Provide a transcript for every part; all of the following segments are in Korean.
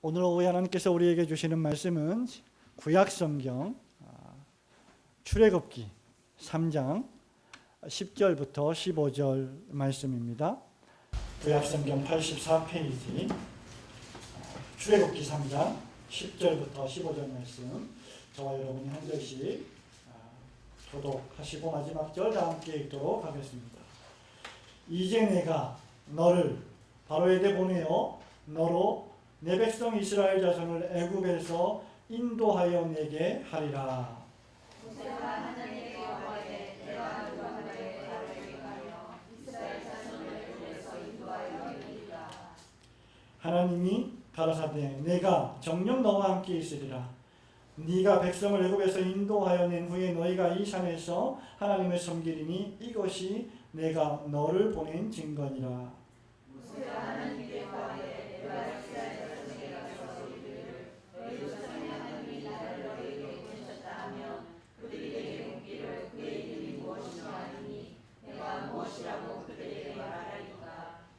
오늘 오후에 하나님께서 우리에게 주시는 말씀은 구약성경 출애굽기 3장 10절부터 15절 말씀입니다. 구약성경 84페이지 출애굽기 3장 10절부터 15절 말씀, 저와 여러분이 한 절씩 교독하시고 마지막 절 다 함께 읽도록 하겠습니다. 이제 내가 너를 바로에게 보내어 너로 내 백성 이스라엘 자손을 애굽에서 인도하여 내게 하리라. 하나님이 가라사대 내가 정녕 너와 함께 있으리라. 네가 백성을 애굽에서 인도하여 낸 후에 너희가 이 산에서 하나님을 섬기리니 이것이 내가 너를 보낸 증거니라.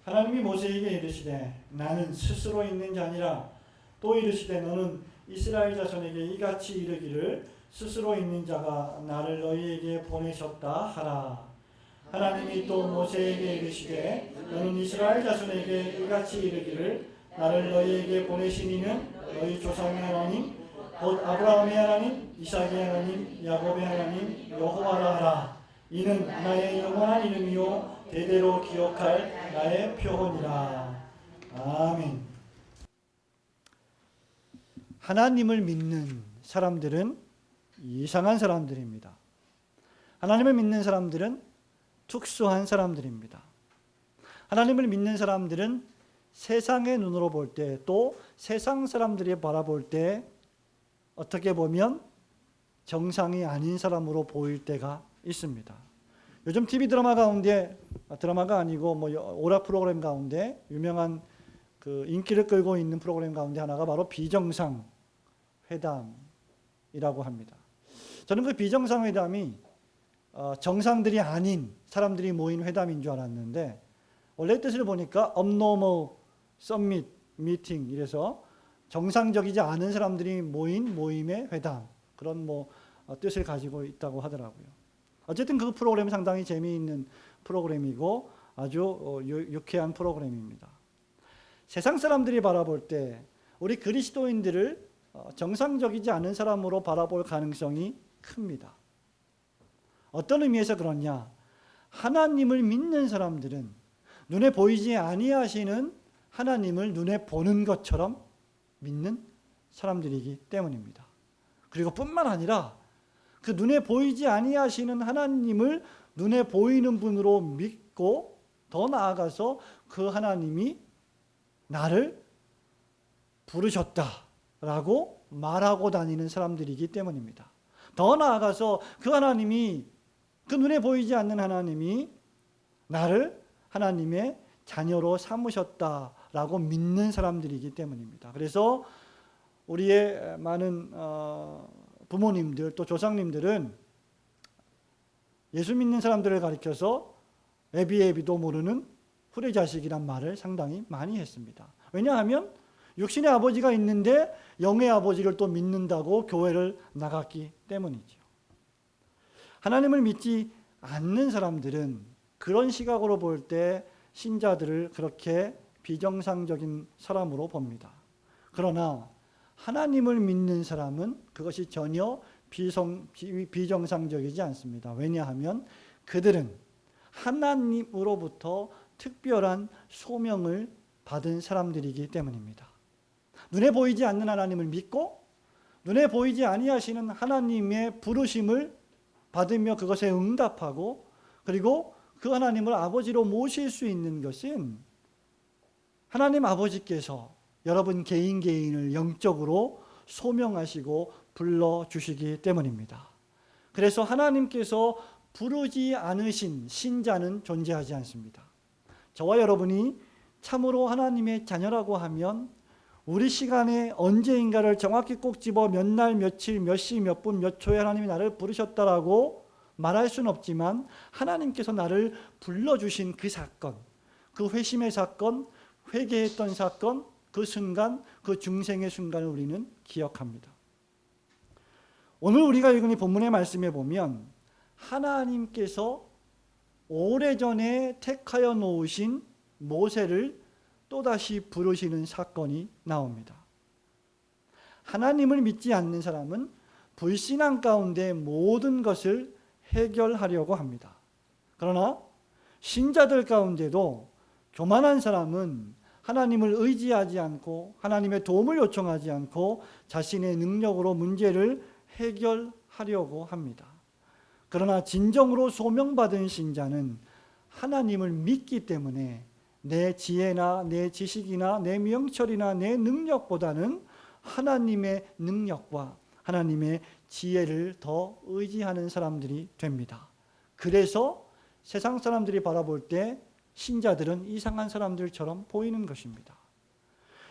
하나님이 모세에게 이르시되 나는 스스로 있는 자니라. 또 이르시되 너는 이스라엘 자손에게 이같이 이르기를 스스로 있는 자가 나를 너희에게 보내셨다 하라. 하나님이 또 모세에게 이르시되 너는 이스라엘 자손에게 이같이 이르기를 나를 너희에게 보내신 이는 너희 조상의 하나님 곧 아브라함의 하나님 이삭의 하나님 야곱의 하나님 여호와라 하라. 이는 나의 영원한 이름이요 대대로 기억할 나의 표본이라. 아멘. 하나님을 믿는 사람들은 이상한 사람들입니다. 하나님을 믿는 사람들은 특수한 사람들입니다. 하나님을 믿는 사람들은 세상의 눈으로 볼 때, 또 세상 사람들이 바라볼 때 어떻게 보면 정상이 아닌 사람으로 보일 때가 있습니다. 요즘 TV 드라마 가운데, 드라마가 아니고 오락 프로그램 가운데 유명한 그 인기를 끌고 있는 프로그램 가운데 하나가 바로 비정상 회담이라고 합니다. 저는 그 비정상 회담이 정상들이 아닌 사람들이 모인 회담인 줄 알았는데, 원래 뜻을 보니까 Abnormal Summit Meeting, 이래서 정상적이지 않은 사람들이 모인 모임의 회담, 그런 뜻을 가지고 있다고 하더라고요. 어쨌든 그 프로그램은 상당히 재미있는 프로그램이고 아주 유쾌한 프로그램입니다. 세상 사람들이 바라볼 때 우리 그리스도인들을 정상적이지 않은 사람으로 바라볼 가능성이 큽니다. 어떤 의미에서 그러냐? 하나님을 믿는 사람들은 눈에 보이지 아니하시는 하나님을 눈에 보는 것처럼 믿는 사람들이기 때문입니다. 그리고 뿐만 아니라 그 눈에 보이지 아니하시는 하나님을 눈에 보이는 분으로 믿고, 더 나아가서 그 하나님이 나를 부르셨다라고 말하고 다니는 사람들이기 때문입니다. 더 나아가서 그 하나님이, 그 눈에 보이지 않는 하나님이 나를 하나님의 자녀로 삼으셨다라고 믿는 사람들이기 때문입니다. 그래서 우리의 많은 부모님들, 또 조상님들은 예수 믿는 사람들을 가리켜서 애비애비도 모르는 후레자식이란 말을 상당히 많이 했습니다. 왜냐하면 육신의 아버지가 있는데 영의 아버지를 또 믿는다고 교회를 나갔기 때문이죠. 하나님을 믿지 않는 사람들은 그런 시각으로 볼 때 신자들을 그렇게 비정상적인 사람으로 봅니다. 그러나 하나님을 믿는 사람은 그것이 전혀 비정상적이지 않습니다. 왜냐하면 그들은 하나님으로부터 특별한 소명을 받은 사람들이기 때문입니다. 눈에 보이지 않는 하나님을 믿고 눈에 보이지 아니하시는 하나님의 부르심을 받으며 그것에 응답하고, 그리고 그 하나님을 아버지로 모실 수 있는 것은 하나님 아버지께서 여러분 개인을 영적으로 소명하시고 불러주시기 때문입니다. 그래서 하나님께서 부르지 않으신 신자는 존재하지 않습니다. 저와 여러분이 참으로 하나님의 자녀라고 하면 우리 시간에 언제인가를 정확히 꼭 집어 몇 날, 며칠, 몇 시, 몇 분, 몇 초에 하나님이 나를 부르셨다라고 말할 수는 없지만, 하나님께서 나를 불러주신 그 사건, 그 회심의 사건, 회개했던 사건, 그 순간, 그 중생의 순간을 우리는 기억합니다. 오늘 우리가 읽은 이 본문의 말씀에 보면 하나님께서 오래전에 택하여 놓으신 모세를 또다시 부르시는 사건이 나옵니다. 하나님을 믿지 않는 사람은 불신앙 가운데 모든 것을 해결하려고 합니다. 그러나 신자들 가운데도 교만한 사람은 하나님을 의지하지 않고 하나님의 도움을 요청하지 않고 자신의 능력으로 문제를 해결하려고 합니다. 그러나 진정으로 소명받은 신자는 하나님을 믿기 때문에 내 지혜나 내 지식이나 내 명철이나 내 능력보다는 하나님의 능력과 하나님의 지혜를 더 의지하는 사람들이 됩니다. 그래서 세상 사람들이 바라볼 때 신자들은 이상한 사람들처럼 보이는 것입니다.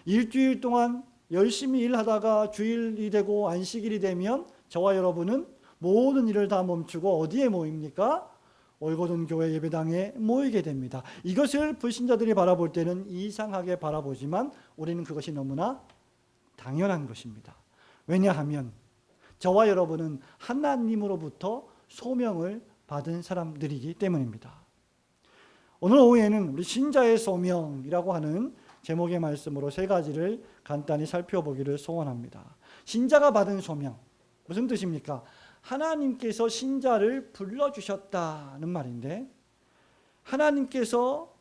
일주일 동안 열심히 일하다가 주일이 되고 안식일이 되면 저와 여러분은 모든 일을 다 멈추고 어디에 모입니까? 올고든 교회 예배당에 모이게 됩니다. 이것을 불신자들이 바라볼 때는 이상하게 바라보지만 우리는 그것이 너무나 당연한 것입니다. 왜냐하면 저와 여러분은 하나님으로부터 소명을 받은 사람들이기 때문입니다. 오늘 오후에는 우리 신자의 소명이라고 하는 제목의 말씀으로 세 가지를 간단히 살펴보기를 소원합니다. 신자가 받은 소명, 무슨 뜻입니까? 하나님께서 신자를 불러주셨다는 말인데, 하나님께서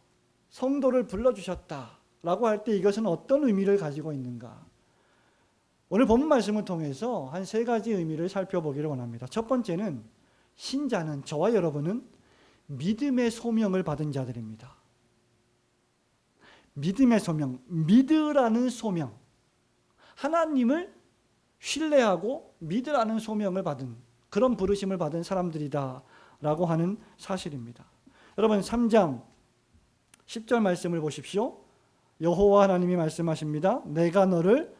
성도를 불러주셨다라고 할 때 이것은 어떤 의미를 가지고 있는가? 오늘 본문 말씀을 통해서 한 세 가지 의미를 살펴보기를 원합니다. 첫 번째는 신자는, 저와 여러분은 믿음의 소명을 받은 자들입니다. 믿음의 소명, 믿으라는 소명, 하나님을 신뢰하고 믿으라는 소명을 받은, 그런 부르심을 받은 사람들이다 라고 하는 사실입니다. 여러분 3장 10절 말씀을 보십시오. 여호와 하나님이 말씀하십니다. 내가 너를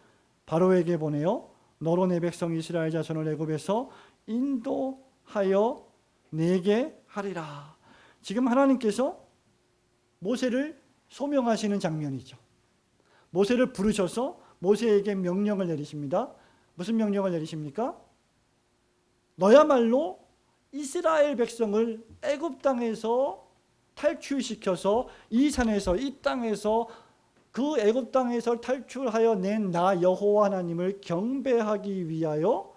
바로에게 보내어 너로 내 백성 이스라엘 자손을 애굽에서 인도하여 내게 하리라. 지금 하나님께서 모세를 소명하시는 장면이죠. 모세를 부르셔서 모세에게 명령을 내리십니다. 무슨 명령을 내리십니까? 너야말로 이스라엘 백성을 애굽 땅에서 탈출시켜서 이 산에서, 이 땅에서, 그 애굽 땅에서 탈출하여 낸 나 여호와 하나님을 경배하기 위하여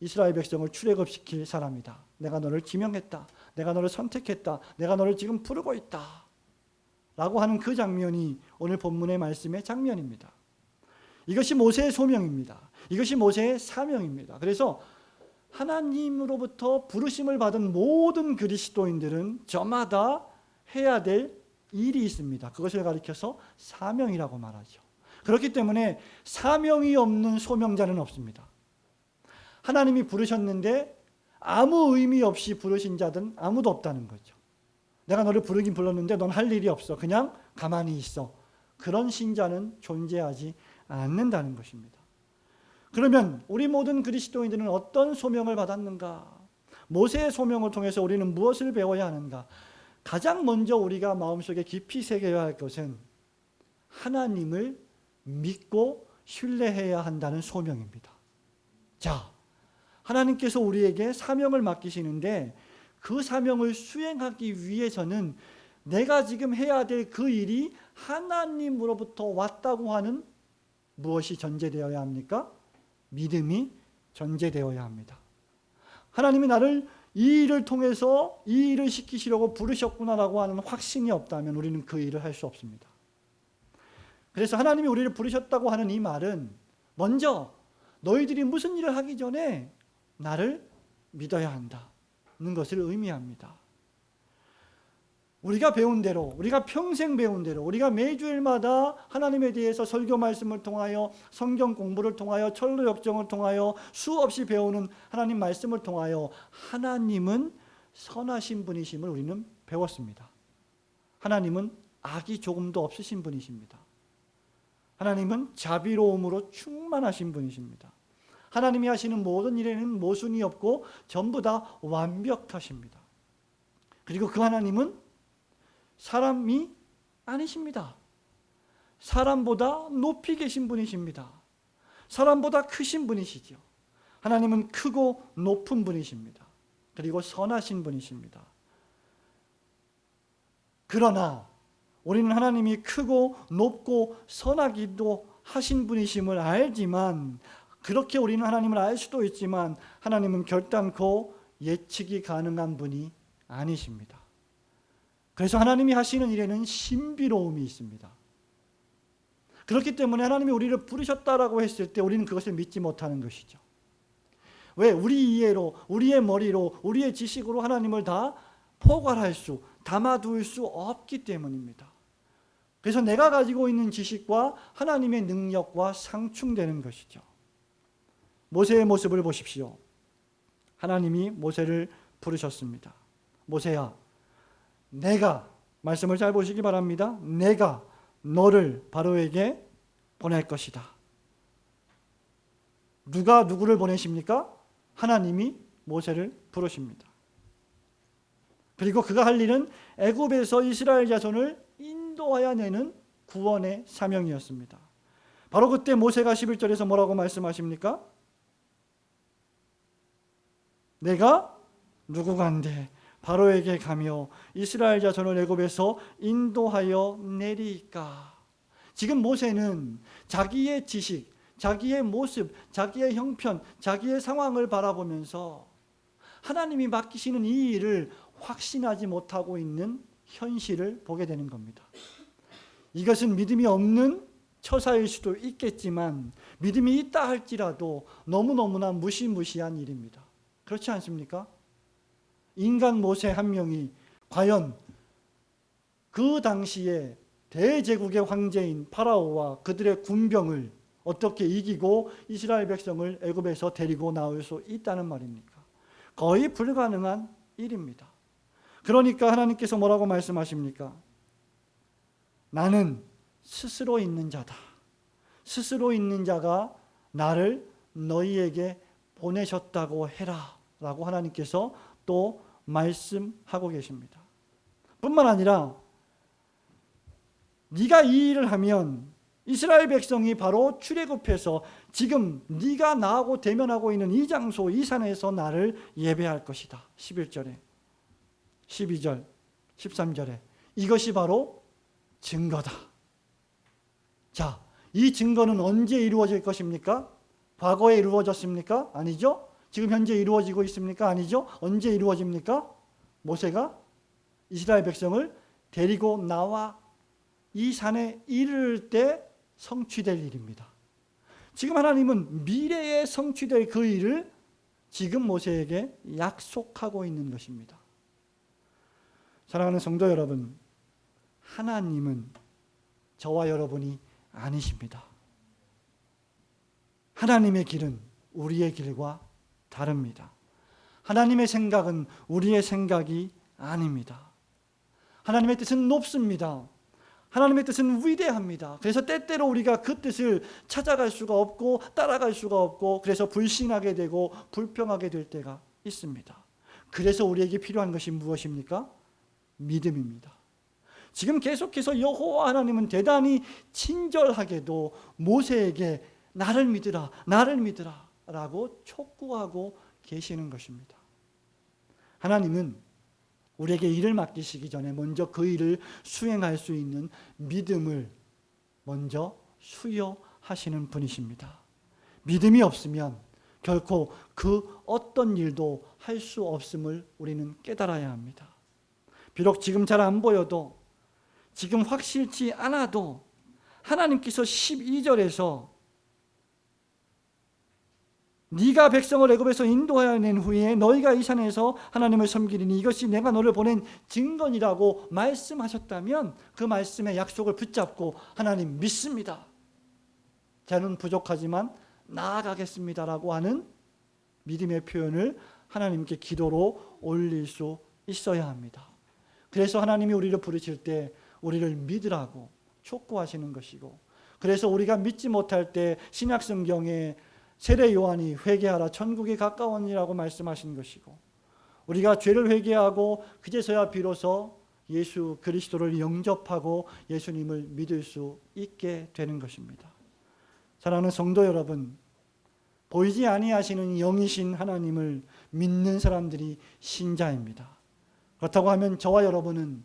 이스라엘 백성을 출애굽시킬 사람이다. 내가 너를 지명했다. 내가 너를 선택했다. 내가 너를 지금 부르고 있다. 라고 하는 그 장면이 오늘 본문의 말씀의 장면입니다. 이것이 모세의 소명입니다. 이것이 모세의 사명입니다. 그래서 하나님으로부터 부르심을 받은 모든 그리스도인들은 저마다 해야 될 일이 있습니다. 그것을 가리켜서 사명이라고 말하죠. 그렇기 때문에 사명이 없는 소명자는 없습니다. 하나님이 부르셨는데 아무 의미 없이 부르신 자든 아무도 없다는 거죠. 내가 너를 부르긴 불렀는데 넌 할 일이 없어. 그냥 가만히 있어. 그런 신자는 존재하지 않는다는 것입니다. 그러면 우리 모든 그리스도인들은 어떤 소명을 받았는가? 모세의 소명을 통해서 우리는 무엇을 배워야 하는가? 가장 먼저 우리가 마음속에 깊이 새겨야 할 것은 하나님을 믿고 신뢰해야 한다는 소명입니다. 자, 하나님께서 우리에게 사명을 맡기시는데 그 사명을 수행하기 위해서는 내가 지금 해야 될 그 일이 하나님으로부터 왔다고 하는 무엇이 전제되어야 합니까? 믿음이 전제되어야 합니다. 하나님이 나를 이 일을 통해서 이 일을 시키시려고 부르셨구나라고 하는 확신이 없다면 우리는 그 일을 할 수 없습니다. 그래서 하나님이 우리를 부르셨다고 하는 이 말은 먼저 너희들이 무슨 일을 하기 전에 나를 믿어야 한다는 것을 의미합니다. 우리가 배운 대로, 우리가 평생 배운 대로, 우리가 매주일마다 하나님에 대해서 설교 말씀을 통하여, 성경 공부를 통하여, 철로 역정을 통하여 수없이 배우는 하나님 말씀을 통하여 하나님은 선하신 분이심을 우리는 배웠습니다. 하나님은 악이 조금도 없으신 분이십니다. 하나님은 자비로움으로 충만하신 분이십니다. 하나님이 하시는 모든 일에는 모순이 없고 전부 다 완벽하십니다. 그리고 그 하나님은 사람이 아니십니다. 사람보다 높이 계신 분이십니다. 사람보다 크신 분이시죠. 하나님은 크고 높은 분이십니다. 그리고 선하신 분이십니다. 그러나 우리는 하나님이 크고 높고 선하기도 하신 분이심을 알지만, 그렇게 우리는 하나님을 알 수도 있지만 하나님은 결단코 예측이 가능한 분이 아니십니다. 그래서 하나님이 하시는 일에는 신비로움이 있습니다. 그렇기 때문에 하나님이 우리를 부르셨다라고 했을 때 우리는 그것을 믿지 못하는 것이죠. 왜? 우리 이해로, 우리의 머리로, 우리의 지식으로 하나님을 다 포괄할 수, 담아둘 수 없기 때문입니다. 그래서 내가 가지고 있는 지식과 하나님의 능력과 상충되는 것이죠. 모세의 모습을 보십시오. 하나님이 모세를 부르셨습니다. 모세야, 내가, 말씀을 잘 보시기 바랍니다. 내가 너를 바로에게 보낼 것이다. 누가 누구를 보내십니까? 하나님이 모세를 부르십니다. 그리고 그가 할 일은 애굽에서 이스라엘 자손을 인도하여 내는 구원의 사명이었습니다. 바로 그때 모세가 11절에서 뭐라고 말씀하십니까? 내가 누구간데 바로에게 가며 이스라엘 자손을 애굽에서 인도하여 내리까. 지금 모세는 자기의 지식, 자기의 모습, 자기의 형편, 자기의 상황을 바라보면서 하나님이 맡기시는 이 일을 확신하지 못하고 있는 현실을 보게 되는 겁니다. 이것은 믿음이 없는 처사일 수도 있겠지만 믿음이 있다 할지라도 너무너무나 무시무시한 일입니다. 그렇지 않습니까? 인간 모세 한 명이 과연 그 당시에 대제국의 황제인 파라오와 그들의 군병을 어떻게 이기고 이스라엘 백성을 애굽에서 데리고 나올 수 있다는 말입니까? 거의 불가능한 일입니다. 그러니까 하나님께서 뭐라고 말씀하십니까? 나는 스스로 있는 자다. 스스로 있는 자가 나를 너희에게 보내셨다고 해라 라고 하나님께서 또 말씀하고 계십니다. 뿐만 아니라 네가 이 일을 하면 이스라엘 백성이 바로 출애굽해서 지금 네가 나하고 대면하고 있는 이 장소, 이 산에서 나를 예배할 것이다. 11절에, 12절, 13절에 이것이 바로 증거다. 자, 이 증거는 언제 이루어질 것입니까? 과거에 이루어졌습니까? 아니죠. 지금 현재 이루어지고 있습니까? 아니죠. 언제 이루어집니까? 모세가 이스라엘 백성을 데리고 나와 이 산에 이를 때 성취될 일입니다. 지금 하나님은 미래에 성취될 그 일을 지금 모세에게 약속하고 있는 것입니다. 사랑하는 성도 여러분, 하나님은 저와 여러분이 아니십니다. 하나님의 길은 우리의 길과 다릅니다. 하나님의 생각은 우리의 생각이 아닙니다. 하나님의 뜻은 높습니다. 하나님의 뜻은 위대합니다. 그래서 때때로 우리가 그 뜻을 찾아갈 수가 없고 따라갈 수가 없고 그래서 불신하게 되고 불평하게 될 때가 있습니다. 그래서 우리에게 필요한 것이 무엇입니까? 믿음입니다. 지금 계속해서 여호와 하나님은 대단히 친절하게도 모세에게 나를 믿으라, 나를 믿으라 라고 촉구하고 계시는 것입니다. 하나님은 우리에게 일을 맡기시기 전에 먼저 그 일을 수행할 수 있는 믿음을 먼저 수여하시는 분이십니다. 믿음이 없으면 결코 그 어떤 일도 할 수 없음을 우리는 깨달아야 합니다. 비록 지금 잘 안 보여도, 지금 확실치 않아도 하나님께서 12절에서 네가 백성을 애굽에서 인도하여 낸 후에 너희가 이 산에서 하나님을 섬기리니 이것이 내가 너를 보낸 증거니라고 말씀하셨다면 그 말씀의 약속을 붙잡고 하나님 믿습니다. 저는 부족하지만 나아가겠습니다라고 하는 믿음의 표현을 하나님께 기도로 올릴 수 있어야 합니다. 그래서 하나님이 우리를 부르실 때 우리를 믿으라고 촉구하시는 것이고, 그래서 우리가 믿지 못할 때 신약 성경에 세례 요한이 회개하라 천국이 가까우니라고 말씀하신 것이고, 우리가 죄를 회개하고 그제서야 비로소 예수 그리스도를 영접하고 예수님을 믿을 수 있게 되는 것입니다. 사랑하는 성도 여러분, 보이지 아니하시는 영이신 하나님을 믿는 사람들이 신자입니다. 그렇다고 하면 저와 여러분은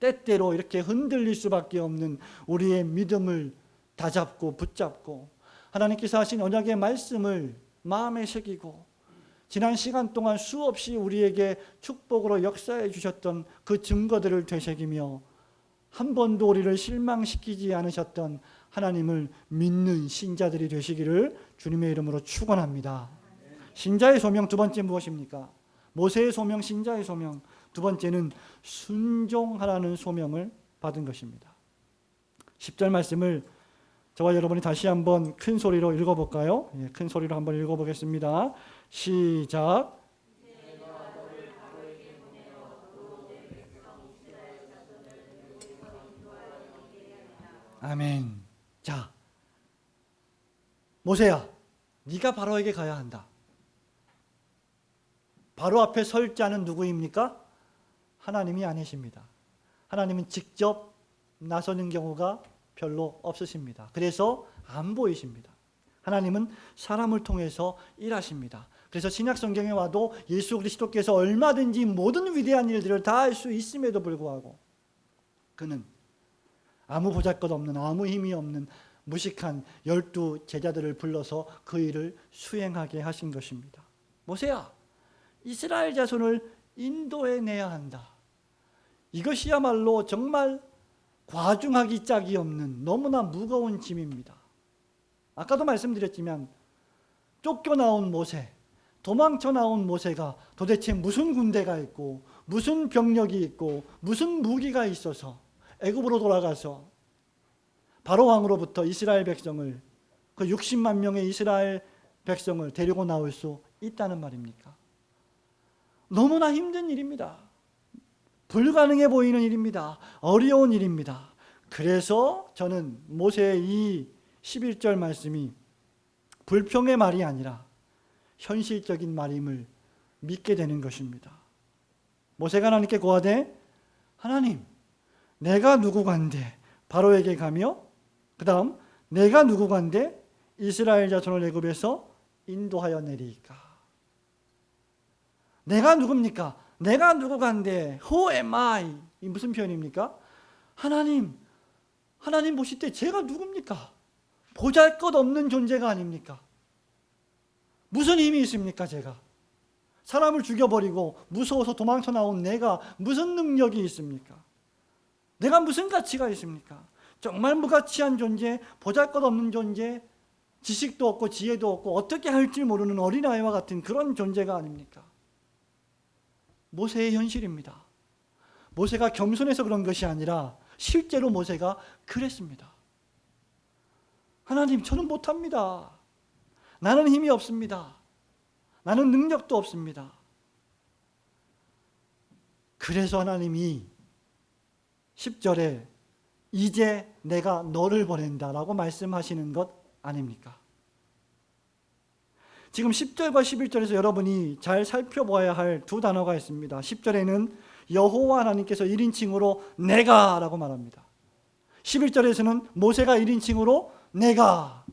때때로 이렇게 흔들릴 수밖에 없는 우리의 믿음을 다잡고 붙잡고 하나님께서 하신 언약의 말씀을 마음에 새기고 지난 시간 동안 수없이 우리에게 축복으로 역사해 주셨던 그 증거들을 되새기며 한 번도 우리를 실망시키지 않으셨던 하나님을 믿는 신자들이 되시기를 주님의 이름으로 축원합니다. 신자의 소명 두 번째 무엇입니까? 모세의 소명, 신자의 소명. 두 번째는 순종하라는 소명을 받은 것입니다. 10절 말씀을 저와 여러분이 다시 한번 큰 소리로 읽어볼까요? 큰 소리로 한번 읽어보겠습니다. 시작. 아멘. 자, 모세야, 네가 바로에게 가야 한다. 바로 앞에 설 자는 누구입니까? 하나님이 아니십니다. 하나님은 직접 나서는 경우가 별로 없으십니다. 그래서 안 보이십니다. 하나님은 사람을 통해서 일하십니다. 그래서 신약 성경에 와도 예수 그리스도께서 얼마든지 모든 위대한 일들을 다 할 수 있음에도 불구하고 그는 아무 보잘것없는, 아무 힘이 없는 무식한 12 제자들을 불러서 그 일을 수행하게 하신 것입니다. 모세야, 이스라엘 자손을 인도해내야 한다. 이것이야말로 정말 과중하기 짝이 없는 너무나 무거운 짐입니다. 아까도 말씀드렸지만 쫓겨나온 모세, 도망쳐 나온 모세가 도대체 무슨 군대가 있고 무슨 병력이 있고 무슨 무기가 있어서 애굽으로 돌아가서 바로 왕으로부터 이스라엘 백성을, 그 60만 명의 이스라엘 백성을 데리고 나올 수 있다는 말입니까? 너무나 힘든 일입니다. 불가능해 보이는 일입니다. 어려운 일입니다. 그래서 저는 모세의 이 11절 말씀이 불평의 말이 아니라 현실적인 말임을 믿게 되는 것입니다. 모세가 하나님께 고하되, 하나님, 내가 누구간데 바로에게 가며 그 다음 내가 누구간데 이스라엘 자손을 애굽에서 인도하여 내리까. 내가 누굽니까? 내가 누구간데 Who am I? 이 무슨 표현입니까? 하나님 보실 때 제가 누굽니까? 보잘것없는 존재가 아닙니까? 무슨 힘이 있습니까? 제가 사람을 죽여버리고 무서워서 도망쳐 나온 내가 무슨 능력이 있습니까? 내가 무슨 가치가 있습니까? 정말 무가치한 존재, 보잘것없는 존재, 지식도 없고 지혜도 없고 어떻게 할지 모르는 어린아이와 같은 그런 존재가 아닙니까? 모세의 현실입니다. 모세가 겸손해서 그런 것이 아니라 실제로 모세가 그랬습니다. 하나님, 저는 못합니다. 나는 힘이 없습니다. 나는 능력도 없습니다. 그래서 하나님이 10절에 이제 내가 너를 보낸다라고 말씀하시는 것 아닙니까? 지금 10절과 11절에서 여러분이 잘 살펴보아야 할 두 단어가 있습니다. 10절에는 여호와 하나님께서 1인칭으로 내가 라고 말합니다. 11절에서는 모세가 1인칭으로 내가.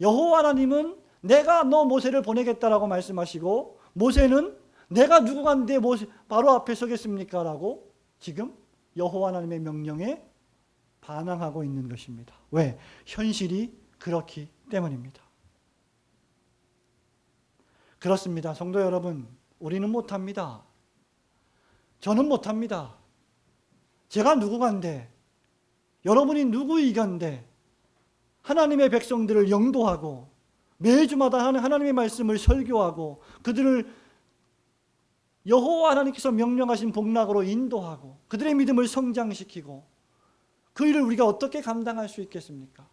여호와 하나님은 내가 너 모세를 보내겠다라고 말씀하시고, 모세는 내가 누구간데 바로 앞에 서겠습니까? 라고 지금 여호와 하나님의 명령에 반항하고 있는 것입니다. 왜? 현실이 그렇기 때문입니다. 그렇습니다. 성도 여러분, 우리는 못합니다. 저는 못합니다. 제가 누구간데, 여러분이 누구이간데 하나님의 백성들을 영도하고 매주마다 하나님의 말씀을 설교하고 그들을 여호와 하나님께서 명령하신 복락으로 인도하고 그들의 믿음을 성장시키고 그 일을 우리가 어떻게 감당할 수 있겠습니까?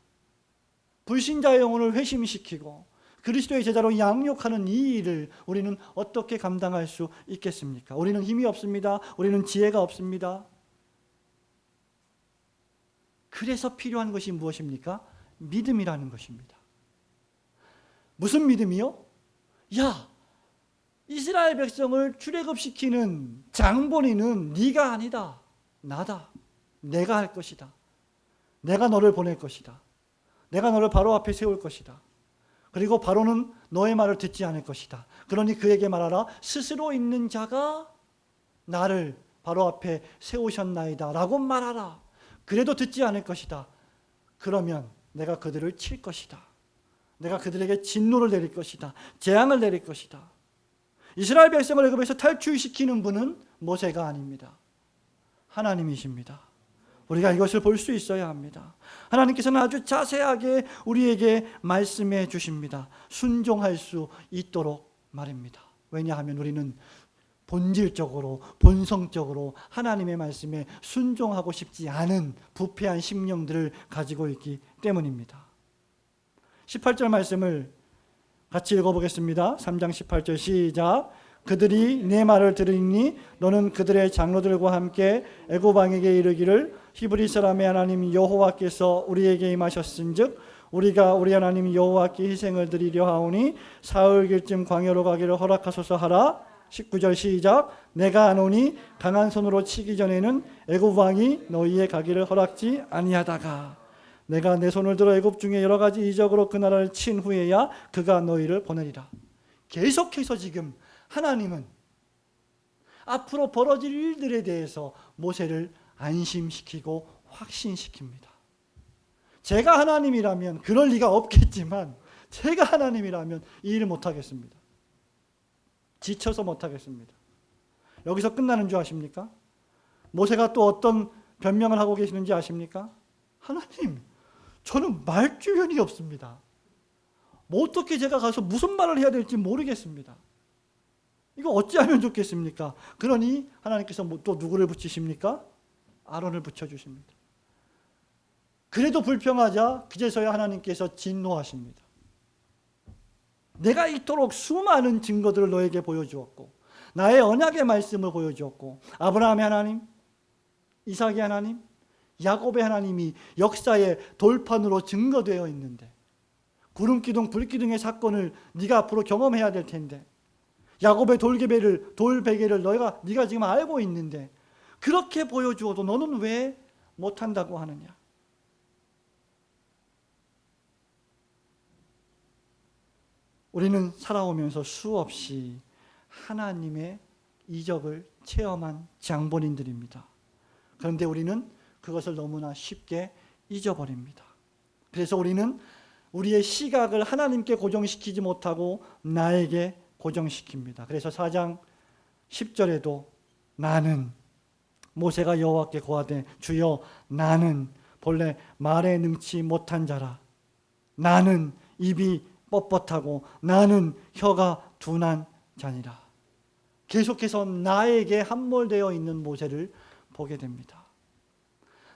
불신자의 영혼을 회심시키고 그리스도의 제자로 양육하는 이 일을 우리는 어떻게 감당할 수 있겠습니까? 우리는 힘이 없습니다. 우리는 지혜가 없습니다. 그래서 필요한 것이 무엇입니까? 믿음이라는 것입니다. 무슨 믿음이요? 야, 이스라엘 백성을 출애굽시키는 장본인은 네가 아니다. 나다. 내가 할 것이다. 내가 너를 보낼 것이다. 내가 너를 바로 앞에 세울 것이다. 그리고 바로는 너의 말을 듣지 않을 것이다. 그러니 그에게 말하라. 스스로 있는 자가 나를 바로 앞에 세우셨나이다 라고 말하라. 그래도 듣지 않을 것이다. 그러면 내가 그들을 칠 것이다. 내가 그들에게 진노를 내릴 것이다. 재앙을 내릴 것이다. 이스라엘 백성을 애굽에서 탈출시키는 분은 모세가 아닙니다. 하나님이십니다. 우리가 이것을 볼 수 있어야 합니다. 하나님께서는 아주 자세하게 우리에게 말씀해 주십니다. 순종할 수 있도록 말입니다. 왜냐하면 우리는 본질적으로 본성적으로 하나님의 말씀에 순종하고 싶지 않은 부패한 심령들을 가지고 있기 때문입니다. 18절 말씀을 같이 읽어보겠습니다. 3장 18절 시작. 그들이 내 말을 들으니 너는 그들의 장로들과 함께 애굽 왕에게 이르기를 히브리 사람의 하나님 여호와께서 우리에게 임하셨은즉 우리가 우리 하나님 여호와께 희생을 드리려 하오니 사흘길쯤 광야로 가기를 허락하소서 하라. 19절 시작. 내가 아노니 강한 손으로 치기 전에는 애굽 왕이 너희의 가기를 허락지 아니하다가 내가 내 손을 들어 애굽 중에 여러 가지 이적으로 그 나라를 친 후에야 그가 너희를 보내리라. 계속해서 지금 하나님은 앞으로 벌어질 일들에 대해서 모세를 안심시키고 확신시킵니다. 제가 하나님이라면 그럴 리가 없겠지만 제가 하나님이라면 이 일을 못하겠습니다. 지쳐서 못하겠습니다. 여기서 끝나는 줄 아십니까? 모세가 또 어떤 변명을 하고 계시는지 아십니까? 하나님, 저는 말주변이 없습니다. 뭐 어떻게 제가 가서 무슨 말을 해야 될지 모르겠습니다. 이거 어찌하면 좋겠습니까? 그러니 하나님께서 또 누구를 붙이십니까? 아론을 붙여주십니다. 그래도 불평하자 그제서야 하나님께서 진노하십니다. 내가 이토록 수많은 증거들을 너에게 보여주었고 나의 언약의 말씀을 보여주었고 아브라함의 하나님, 이삭의 하나님, 야곱의 하나님이 역사의 돌판으로 증거되어 있는데 구름기둥, 불기둥의 사건을 네가 앞으로 경험해야 될 텐데 야곱의 돌베개를 네가 지금 알고 있는데 그렇게 보여주어도 너는 왜 못한다고 하느냐? 우리는 살아오면서 수없이 하나님의 이적을 체험한 장본인들입니다. 그런데 우리는 그것을 너무나 쉽게 잊어버립니다. 그래서 우리는 우리의 시각을 하나님께 고정시키지 못하고 나에게 고정시킵니다. 그래서 4장 10절에도 나는 모세가 여호와께 고하되 주여 나는 본래 말에 능치 못한 자라. 나는 입이 뻣뻣하고 나는 혀가 둔한 자니라. 계속해서 나에게 함몰되어 있는 모세를 보게 됩니다.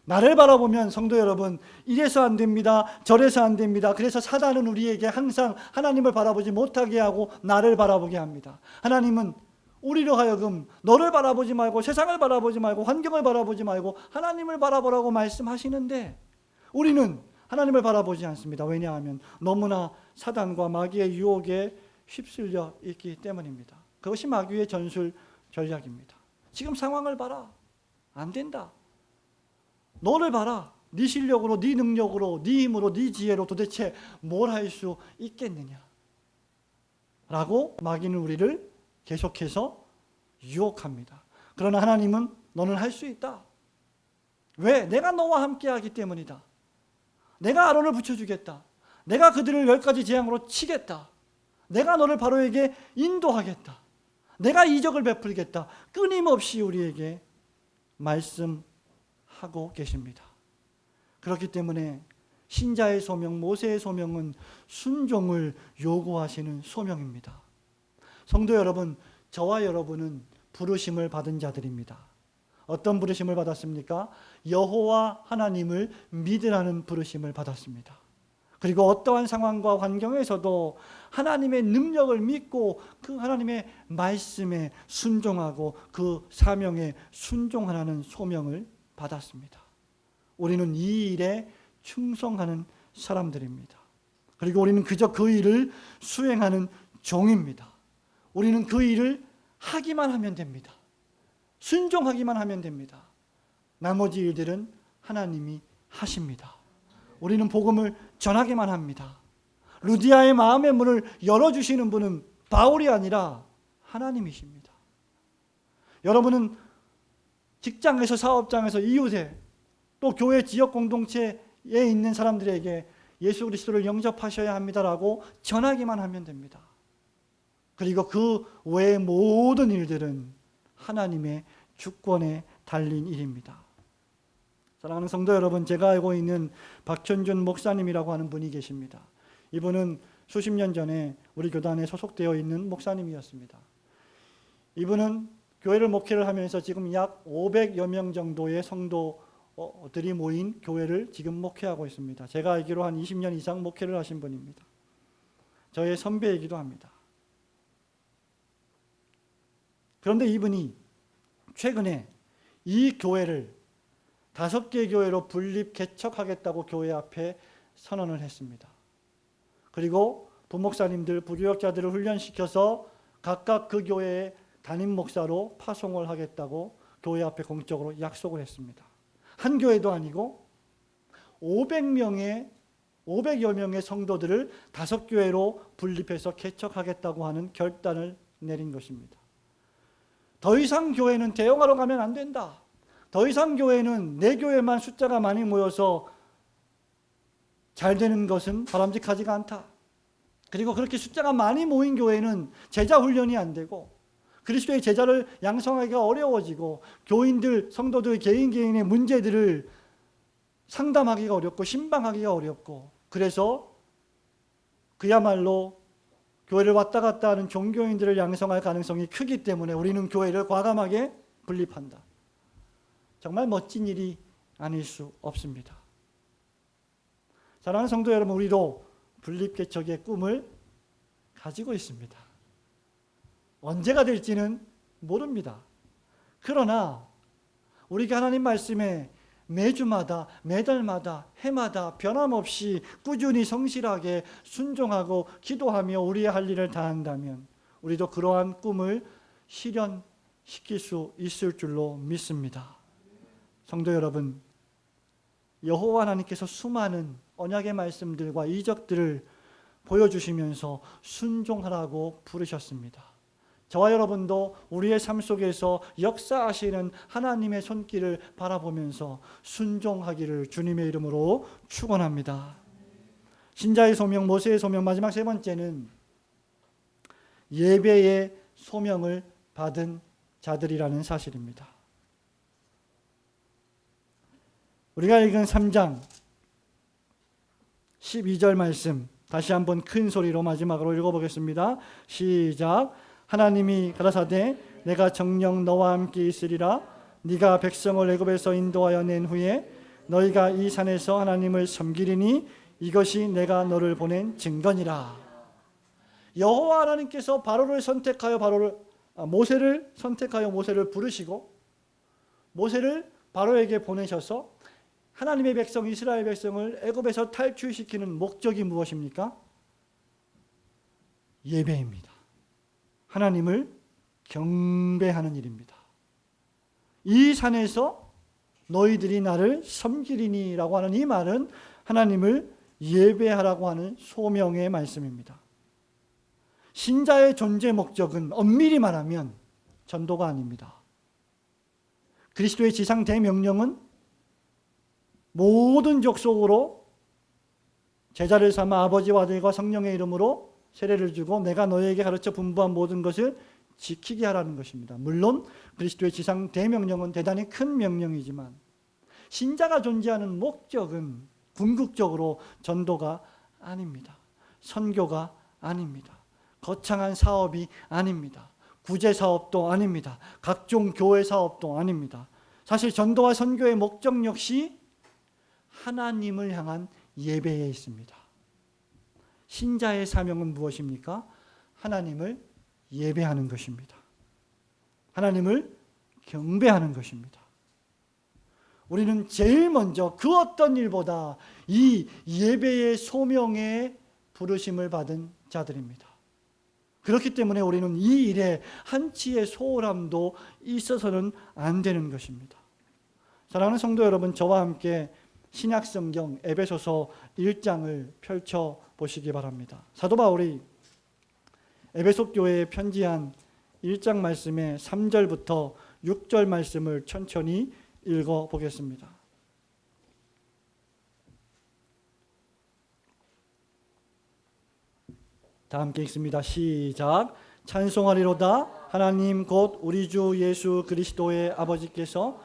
나를 바라보면 성도 여러분 이래서 안 됩니다. 저래서 안 됩니다. 그래서 사단은 우리에게 항상 하나님을 바라보지 못하게 하고 나를 바라보게 합니다. 하나님은 우리로 하여금 너를 바라보지 말고 세상을 바라보지 말고 환경을 바라보지 말고 하나님을 바라보라고 말씀하시는데 우리는 하나님을 바라보지 않습니다. 왜냐하면 너무나 사단과 마귀의 유혹에 휩쓸려 있기 때문입니다. 그것이 마귀의 전술 전략입니다. 지금 상황을 봐라. 안 된다. 너를 봐라. 네 실력으로, 네 능력으로, 네 힘으로, 네 지혜로 도대체 뭘 할 수 있겠느냐? 라고 마귀는 우리를 계속해서 유혹합니다. 그러나 하나님은 너는 할 수 있다. 왜? 내가 너와 함께하기 때문이다. 내가 아론을 붙여주겠다. 내가 그들을 10가지 재앙으로 치겠다. 내가 너를 바로에게 인도하겠다. 내가 이적을 베풀겠다. 끊임없이 우리에게 말씀하고 계십니다. 그렇기 때문에 신자의 소명, 모세의 소명은 순종을 요구하시는 소명입니다. 성도 여러분, 저와 여러분은 부르심을 받은 자들입니다. 어떤 부르심을 받았습니까? 여호와 하나님을 믿으라는 부르심을 받았습니다. 그리고 어떠한 상황과 환경에서도 하나님의 능력을 믿고 그 하나님의 말씀에 순종하고 그 사명에 순종하라는 소명을 받았습니다. 우리는 이 일에 충성하는 사람들입니다. 그리고 우리는 그저 그 일을 수행하는 종입니다. 우리는 그 일을 하기만 하면 됩니다. 순종하기만 하면 됩니다. 나머지 일들은 하나님이 하십니다. 우리는 복음을 전하기만 합니다. 루디아의 마음의 문을 열어주시는 분은 바울이 아니라 하나님이십니다. 여러분은 직장에서, 사업장에서, 이웃에, 또 교회 지역 공동체에 있는 사람들에게 예수 그리스도를 영접하셔야 합니다라고 전하기만 하면 됩니다. 그리고 그 외의 모든 일들은 하나님의 주권에 달린 일입니다. 사랑하는 성도 여러분, 제가 알고 있는 박현준 목사님이라고 하는 분이 계십니다. 이분은 수십 년 전에 우리 교단에 소속되어 있는 목사님이었습니다. 이분은 교회를 목회를 하면서 지금 약 500여 명 정도의 성도들이 모인 교회를 지금 목회하고 있습니다. 제가 알기로 한 20년 이상 목회를 하신 분입니다. 저의 선배이기도 합니다. 그런데 이분이 최근에 이 교회를 5개 교회로 분립 개척하겠다고 교회 앞에 선언을 했습니다. 그리고 부목사님들, 부교역자들을 훈련시켜서 각각 그 교회의 담임 목사로 파송을 하겠다고 교회 앞에 공적으로 약속을 했습니다. 한 교회도 아니고 500여 명의 성도들을 5교회로 분립해서 개척하겠다고 하는 결단을 내린 것입니다. 더 이상 교회는 대형하러 가면 안 된다. 더 이상 교회는 내 교회만 숫자가 많이 모여서 잘 되는 것은 바람직하지가 않다. 그리고 그렇게 숫자가 많이 모인 교회는 제자 훈련이 안 되고 그리스도의 제자를 양성하기가 어려워지고 교인들, 성도들 개인의 문제들을 상담하기가 어렵고 신방하기가 어렵고 그래서 그야말로 교회를 왔다 갔다 하는 종교인들을 양성할 가능성이 크기 때문에 우리는 교회를 과감하게 분립한다. 정말 멋진 일이 아닐 수 없습니다. 사랑하는 성도 여러분, 우리도 분립개척의 꿈을 가지고 있습니다. 언제가 될지는 모릅니다. 그러나 우리가 하나님 말씀에 매주마다, 매달마다, 해마다 변함없이 꾸준히 성실하게 순종하고 기도하며 우리의 할 일을 다한다면 우리도 그러한 꿈을 실현시킬 수 있을 줄로 믿습니다. 성도 여러분, 여호와 하나님께서 수많은 언약의 말씀들과 이적들을 보여주시면서 순종하라고 부르셨습니다. 저와 여러분도 우리의 삶 속에서 역사하시는 하나님의 손길을 바라보면서 순종하기를 주님의 이름으로 축원합니다. 신자의 소명, 모세의 소명, 마지막 세 번째는 예배의 소명을 받은 자들이라는 사실입니다. 우리가 읽은 3장 12절 말씀 다시 한번 큰 소리로 마지막으로 읽어보겠습니다. 시작. 하나님이 가라사대 내가 정녕 너와 함께 있으리라. 네가 백성을 애굽에서 인도하여 낸 후에 너희가 이 산에서 하나님을 섬기리니 이것이 내가 너를 보낸 증거니라. 여호와 하나님께서 모세를 선택하여 모세를 부르시고 모세를 바로에게 보내셔서 하나님의 백성 이스라엘 백성을 애굽에서 탈출시키는 목적이 무엇입니까? 예배입니다. 하나님을 경배하는 일입니다. 이 산에서 너희들이 나를 섬기리니라고 하는 이 말은 하나님을 예배하라고 하는 소명의 말씀입니다. 신자의 존재 목적은 엄밀히 말하면 전도가 아닙니다. 그리스도의 지상 대명령은 모든 족속으로 제자를 삼아 아버지와 아들과 성령의 이름으로 세례를 주고 내가 너희에게 가르쳐 분부한 모든 것을 지키게 하라는 것입니다. 물론 그리스도의 지상 대명령은 대단히 큰 명령이지만 신자가 존재하는 목적은 궁극적으로 전도가 아닙니다. 선교가 아닙니다. 거창한 사업이 아닙니다. 구제 사업도 아닙니다. 각종 교회 사업도 아닙니다. 사실 전도와 선교의 목적 역시 하나님을 향한 예배에 있습니다. 신자의 사명은 무엇입니까? 하나님을 예배하는 것입니다. 하나님을 경배하는 것입니다. 우리는 제일 먼저 그 어떤 일보다 이 예배의 소명에 부르심을 받은 자들입니다. 그렇기 때문에 우리는 이 일에 한치의 소홀함도 있어서는 안 되는 것입니다. 사랑하는 성도 여러분, 저와 함께 신약성경 에베소서 1장을 펼쳐보시기 바랍니다. 사도 바울이 에베소 교회에 편지한 1장 말씀의 3절부터 6절 말씀을 천천히 읽어보겠습니다. 다 함께 읽습니다. 시작. 찬송하리로다. 하나님 곧 우리 주 예수 그리스도의 아버지께서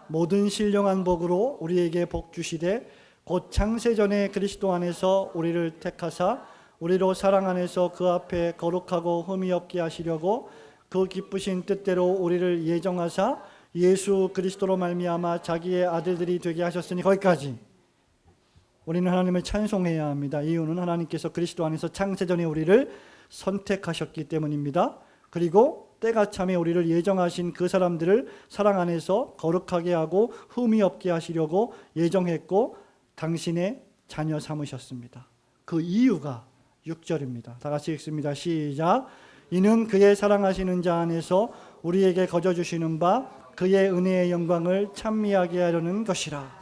모든 신령한 복으로 우리에게 복 주시되 곧 창세전에 그리스도 안에서 우리를 택하사 우리로 사랑 안에서 그 앞에 거룩하고 흠이 없게 하시려고 그 기쁘신 뜻대로 우리를 예정하사 예수 그리스도로 말미암아 자기의 아들들이 되게 하셨으니, 거기까지. 우리는 하나님을 찬송해야 합니다. 이유는 하나님께서 그리스도 안에서 창세전에 우리를 선택하셨기 때문입니다. 그리고 때가 참에 우리를 예정하신 그 사람들을 사랑 안에서 거룩하게 하고 흠이 없게 하시려고 예정했고 당신의 자녀 삼으셨습니다. 그 이유가 6절입니다. 다 같이 읽습니다. 시작. 이는 그의 사랑하시는 자 안에서 우리에게 거저 주시는 바 그의 은혜의 영광을 찬미하게 하려는 것이라.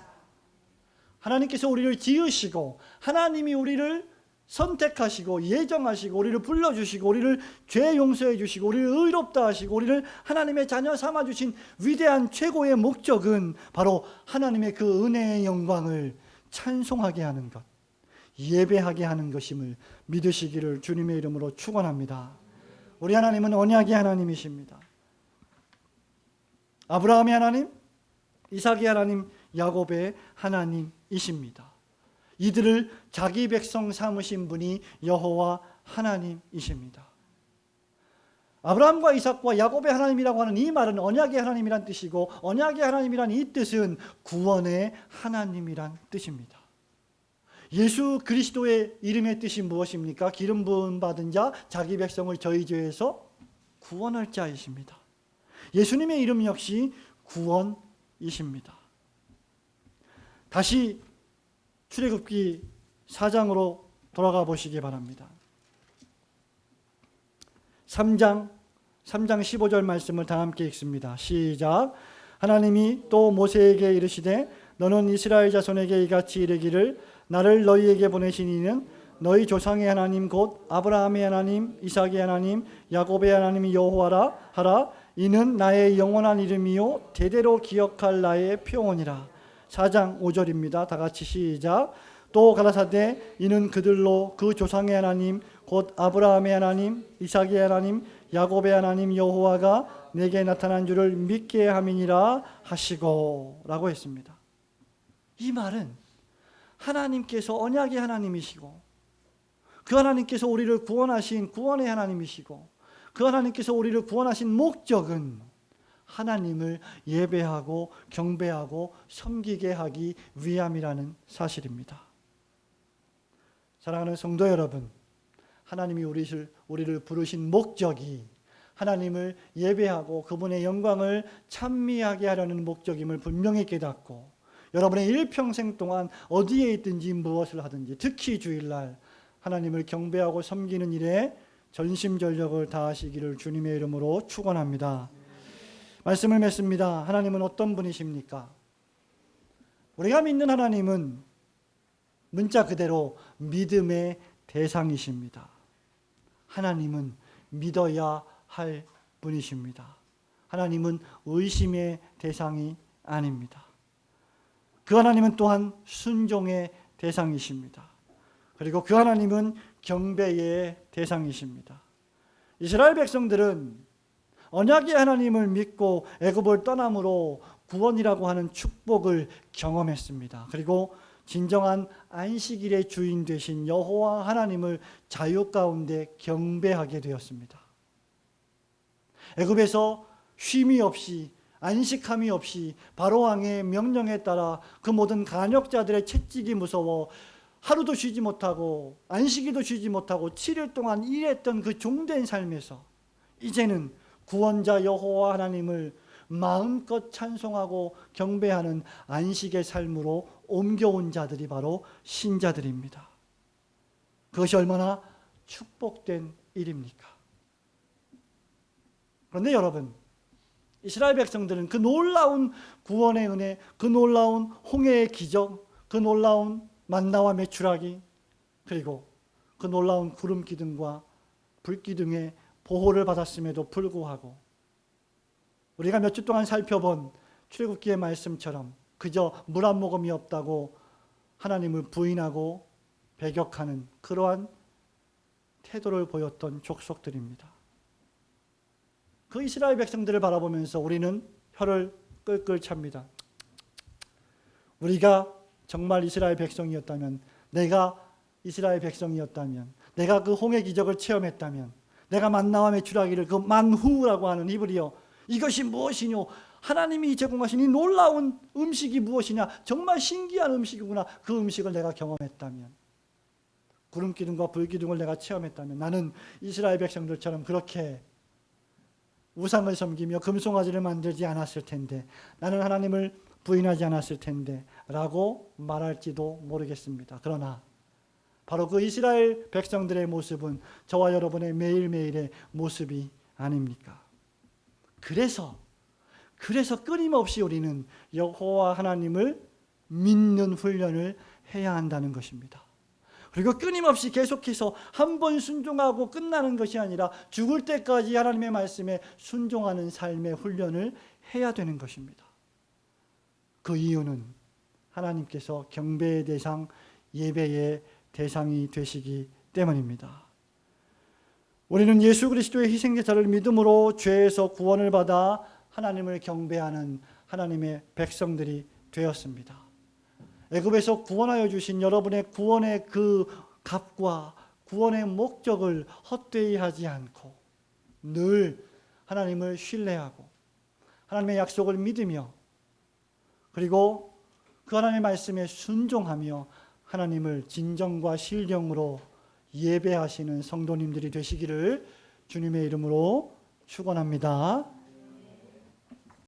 하나님께서 우리를 지으시고 하나님이 우리를 선택하시고 예정하시고 우리를 불러주시고 우리를 죄 용서해 주시고 우리를 의롭다 하시고 우리를 하나님의 자녀 삼아주신 위대한 최고의 목적은 바로 하나님의 그 은혜의 영광을 찬송하게 하는 것, 예배하게 하는 것임을 믿으시기를 주님의 이름으로 축원합니다. 우리 하나님은 언약의 하나님이십니다. 아브라함의 하나님, 이삭의 하나님, 야곱의 하나님이십니다. 이들을 자기 백성 삼으신 분이 여호와 하나님이십니다. 아브라함과 이삭과 야곱의 하나님이라고 하는 이 말은 언약의 하나님이란 뜻이고, 언약의 하나님이란 이 뜻은 구원의 하나님이란 뜻입니다. 예수 그리스도의 이름의 뜻이 무엇입니까? 기름 부음 받은 자, 자기 백성을 저희 죄에서 구원할 자이십니다. 예수님의 이름 역시 구원이십니다. 다시 출애굽기 4장으로 돌아가 보시기 바랍니다. 3장 15절 말씀을 다 함께 읽습니다. 시작. 하나님이 또 모세에게 이르시되 너는 이스라엘 자손에게 이같이 이르기를 나를 너희에게 보내신 이는 너희 조상의 하나님 곧 아브라함의 하나님, 이삭의 하나님, 야곱의 하나님 여호와라 하라. 이는 나의 영원한 이름이요 대대로 기억할 나의 표언이라. 4장 5절입니다. 다 같이 시작. 또 가라사대 이는 그들로 그 조상의 하나님 곧 아브라함의 하나님, 이삭의 하나님, 야곱의 하나님 여호와가 내게 나타난 줄을 믿게 함이니라 하시고 라고 했습니다. 이 말은 하나님께서 언약의 하나님이시고 그 하나님께서 우리를 구원하신 구원의 하나님이시고 그 하나님께서 우리를 구원하신 목적은 하나님을 예배하고 경배하고 섬기게 하기 위함이라는 사실입니다. 사랑하는 성도 여러분, 하나님이 우리를 부르신 목적이 하나님을 예배하고 그분의 영광을 찬미하게 하려는 목적임을 분명히 깨닫고 여러분의 일평생 동안 어디에 있든지 무엇을 하든지 특히 주일날 하나님을 경배하고 섬기는 일에 전심전력을 다하시기를 주님의 이름으로 축원합니다. 말씀을 맺습니다. 하나님은 어떤 분이십니까? 우리가 믿는 하나님은 문자 그대로 믿음의 대상이십니다. 하나님은 믿어야 할 분이십니다. 하나님은 의심의 대상이 아닙니다. 그 하나님은 또한 순종의 대상이십니다. 그리고 그 하나님은 경배의 대상이십니다. 이스라엘 백성들은 언약의 하나님을 믿고 애굽을 떠남으로 구원이라고 하는 축복을 경험했습니다. 그리고 진정한 안식일의 주인 되신 여호와 하나님을 자유 가운데 경배하게 되었습니다. 애굽에서 쉼이 없이 안식함이 없이 바로왕의 명령에 따라 그 모든 간역자들의 채찍이 무서워 하루도 쉬지 못하고 안식일도 쉬지 못하고 7일 동안 일했던 그 종된 삶에서 이제는 구원자 여호와 하나님을 마음껏 찬송하고 경배하는 안식의 삶으로 옮겨온 자들이 바로 신자들입니다. 그것이 얼마나 축복된 일입니까? 그런데 여러분, 이스라엘 백성들은 그 놀라운 구원의 은혜, 그 놀라운 홍해의 기적, 그 놀라운 만나와 메추라기, 그리고 그 놀라운 구름 기둥과 불 기둥의 보호를 받았음에도 불구하고 우리가 몇 주 동안 살펴본 출애굽기의 말씀처럼 그저 물 한 모금이 없다고 하나님을 부인하고 배격하는 그러한 태도를 보였던 족속들입니다. 그 이스라엘 백성들을 바라보면서 우리는 혀를 끌끌 찹니다. 우리가 정말 이스라엘 백성이었다면, 내가 이스라엘 백성이었다면, 내가 그 홍해 기적을 체험했다면, 내가 만나와 메추라기를, 그 만후라고 하는 히브리어, 이것이 무엇이뇨? 하나님이 제공하신 이 놀라운 음식이 무엇이냐? 정말 신기한 음식이구나. 그 음식을 내가 경험했다면, 구름 기둥과 불 기둥을 내가 체험했다면, 나는 이스라엘 백성들처럼 그렇게 우상을 섬기며 금송아지를 만들지 않았을 텐데, 나는 하나님을 부인하지 않았을 텐데 라고 말할지도 모르겠습니다. 그러나 바로 그 이스라엘 백성들의 모습은 저와 여러분의 매일매일의 모습이 아닙니까? 그래서 끊임없이 우리는 여호와 하나님을 믿는 훈련을 해야 한다는 것입니다. 그리고 끊임없이 계속해서 한 번 순종하고 끝나는 것이 아니라 죽을 때까지 하나님의 말씀에 순종하는 삶의 훈련을 해야 되는 것입니다. 그 이유는 하나님께서 경배의 대상, 예배의 대상이 되시기 때문입니다. 우리는 예수 그리스도의 희생제사를 믿음으로 죄에서 구원을 받아 하나님을 경배하는 하나님의 백성들이 되었습니다. 애굽에서 구원하여 주신 여러분의 구원의 그 값과 구원의 목적을 헛되이 하지 않고 늘 하나님을 신뢰하고 하나님의 약속을 믿으며 그리고 그 하나님의 말씀에 순종하며 하나님을 진정과 신령으로 예배하시는 성도님들이 되시기를 주님의 이름으로 축원합니다.